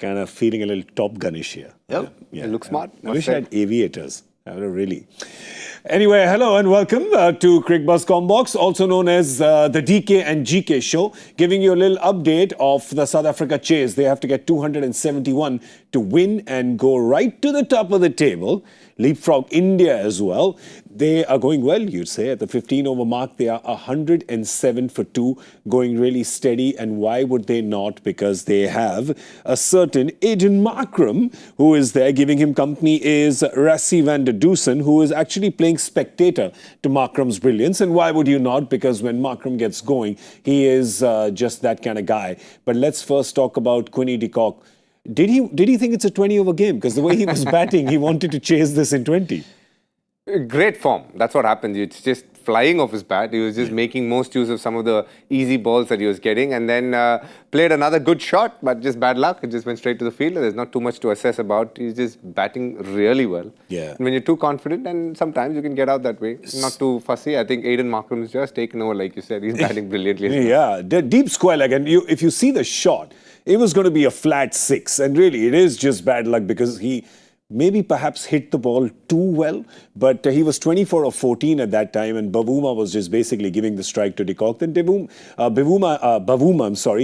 kind of feeling a little Top Gunish here. Yep. Yeah. It looks smart. I wish I had aviators. I would have really. Anyway, hello and welcome to Cricbuzz Comm Box, also known as the DK and GK show, giving you a little update of the South Africa chase. They have to get 271 to win and go right to the top of the table. Leapfrog India as well. They are going well, you'd say. At the 15-over mark, they are 107 for 2, going really steady. And why would they not? Because they have a certain Aiden Markram, who is there. Giving him company is Rassie van der Dusen, who is actually playing spectator to Markram's brilliance. And why would you not? Because when Markram gets going, he is just that kind of guy. But let's first talk about Quinny de Kock. Did he think it's a 20-over game? Because the way he was batting, he wanted to chase this in 20. Great form. That's what happened. It's just flying off his bat. He was just making most use of some of the easy balls that he was getting, and then played another good shot, but just bad luck. It just went straight to the field. There's not too much to assess about. He's just batting really well. Yeah. And when you're too confident, and sometimes you can get out that way. Not too fussy. I think Aiden Markram is just taken over, like you said. He's batting brilliantly. Yeah, deep square leg. And if you see the shot, it was going to be a flat 6. And really, it is just bad luck because he maybe perhaps hit the ball too well, but he was 24 of 14 at that time, and Bavuma was just basically giving the strike to de Kock. Then Bavuma,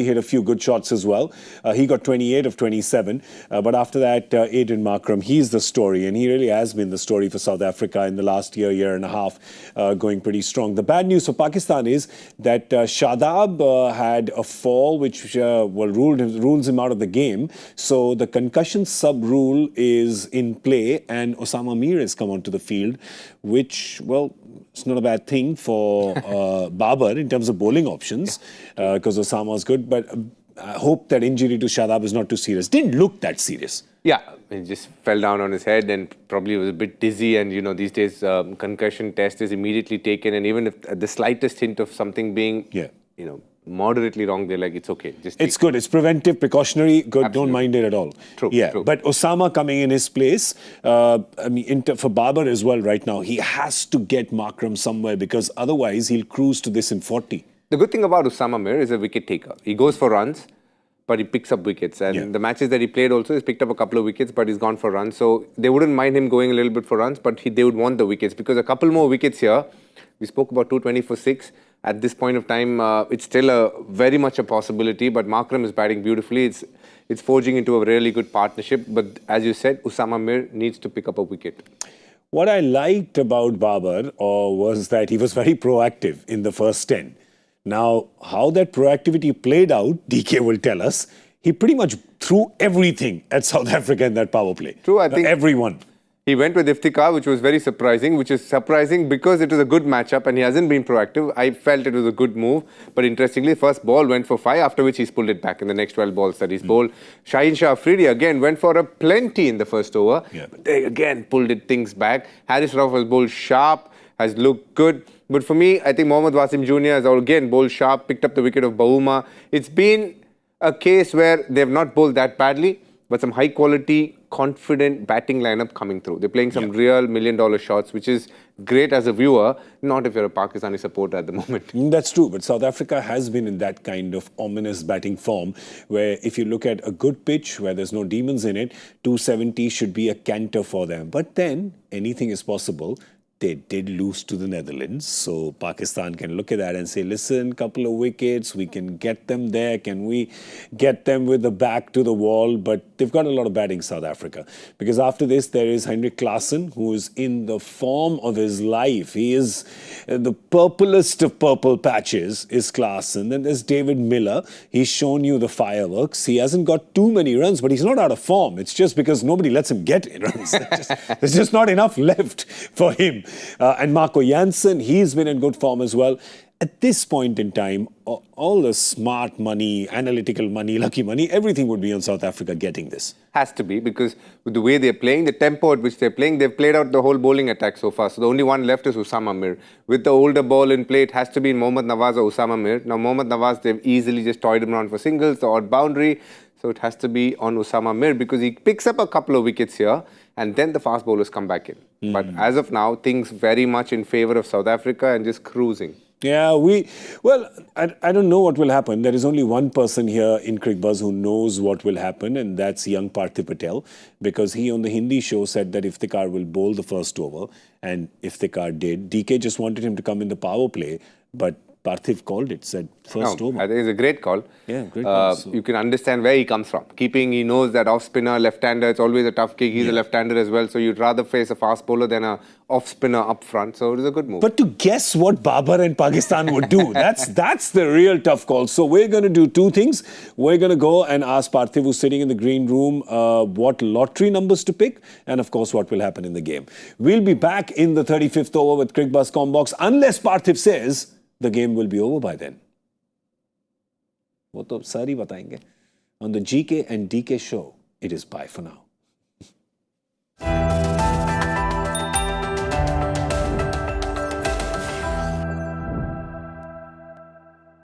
hit a few good shots as well. He got 28 of 27, but after that, Aiden Markram, he's the story, and he really has been the story for South Africa in the last year and a half, going pretty strong. The bad news for Pakistan is that Shadab had a fall, which rules him out of the game. So the concussion sub-rule is in play, and Osama Mir has come onto the field, which, well, it's not a bad thing for Babar in terms of bowling options, because Osama was good, but I hope that injury to Shadab is not too serious. Didn't look that serious. Yeah, he just fell down on his head and probably was a bit dizzy, and these days concussion test is immediately taken, and even if the slightest hint of something being moderately wrong, they're like, it's okay. It's good. It's preventive, precautionary, good. Absolutely. Don't mind it at all. True. Yeah, true. But Osama coming in his place, for Babar as well right now, he has to get Markram somewhere because otherwise he'll cruise to this in 40. The good thing about Osama Mir is a wicket taker. He goes for runs, but he picks up wickets. And the matches that he played also, he's picked up a couple of wickets, but he's gone for runs. So they wouldn't mind him going a little bit for runs, but they would want the wickets because a couple more wickets here. We spoke about 220 for 6. At this point of time, it's still very much a possibility, but Markram is batting beautifully. It's forging into a really good partnership. But as you said, Osama Mir needs to pick up a wicket. What I liked about Babar was that he was very proactive in the first 10. Now, how that proactivity played out, DK will tell us. He pretty much threw everything at South Africa in that power play. True, I think everyone. He went with Iftikhar, which was very surprising, because it was a good matchup and he hasn't been proactive. I felt it was a good move. But interestingly, first ball went for 5, after which he's pulled it back in the next 12 balls that he's bowled. Shaheen Shah Afridi again went for a plenty in the first over. Yeah. But they again pulled things back. Haris Rauf has bowled sharp, has looked good. But for me, I think Mohammad Wasim Jr. has again bowled sharp, picked up the wicket of Bavuma. It's been a case where they have not bowled that badly, but some high quality, confident batting lineup coming through. They're playing some real million-dollar shots, which is great as a viewer, not if you're a Pakistani supporter at the moment. That's true, but South Africa has been in that kind of ominous batting form where if you look at a good pitch where there's no demons in it, 270 should be a canter for them. But then anything is possible. They did lose to the Netherlands, so Pakistan can look at that and say, listen, couple of wickets, we can get them there. Can we get them with the back to the wall? But they've got a lot of batting, South Africa. Because after this, there is Henrik Klaassen, who is in the form of his life. He is the purplest of purple patches, is Klaassen. Then there's David Miller. He's shown you the fireworks. He hasn't got too many runs, but he's not out of form. It's just because nobody lets him get runs. There's just not enough left for him. And Marco Jansen, he's been in good form as well. At this point in time, all the smart money, analytical money, lucky money, everything would be on South Africa getting this. Has to be, because with the way they're playing, the tempo at which they're playing, they've played out the whole bowling attack so far. So the only one left is Osama Mir. With the older ball in play, it has to be Mohammad Nawaz or Osama Mir. Now, Mohammad Nawaz, they've easily just toyed him around for singles, the odd boundary. So it has to be on Osama Mir because he picks up a couple of wickets here and then the fast bowlers come back in. But as of now, things very much in favour of South Africa and just cruising. Yeah, I don't know what will happen. There is only one person here in Cricbuzz who knows what will happen, and that's young Parthiv Patel, because he on the Hindi show said that Iftikhar will bowl the first over, and Iftikhar did. DK just wanted him to come in the power play, but Parthiv called it, said first over. I think it's a great call. Yeah, great call. You can understand where he comes from. Keeping, he knows that off-spinner, left-hander, it's always a tough kick. He's a left-hander as well, so you'd rather face a fast bowler than a off-spinner up front. So it was a good move. But to guess what Babar and Pakistan would do, that's the real tough call. So we're going to do two things. We're going to go and ask Parthiv, who's sitting in the green room, what lottery numbers to pick, and of course what will happen in the game. We'll be back in the 35th over with Cricbuzz Comm Box, unless Parthiv says the game will be over by then. वो तो सारी बताएंगे. On the GK and DK show, it is bye for now.